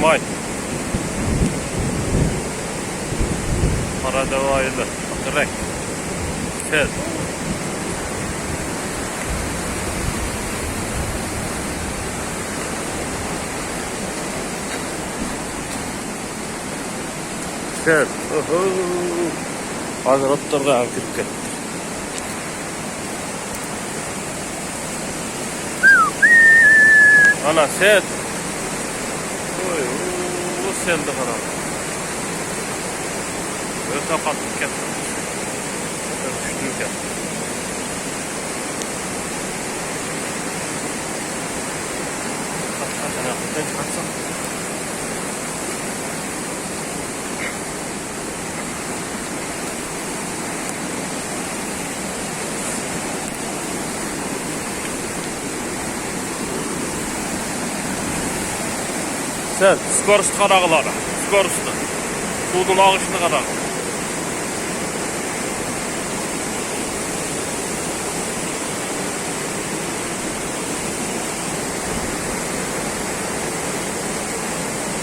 May. Karadevaylı. Direkt. Sel. Sel. Hazır otlarga kirip ketdi. Ana sel. Oy, o seldi karam. Öte katıp ketdi. Düştü ketdi. Kaç kaçsam. Sen, skor üstü kadağılara. Skor üstü. Sudun ağışını kadağılara.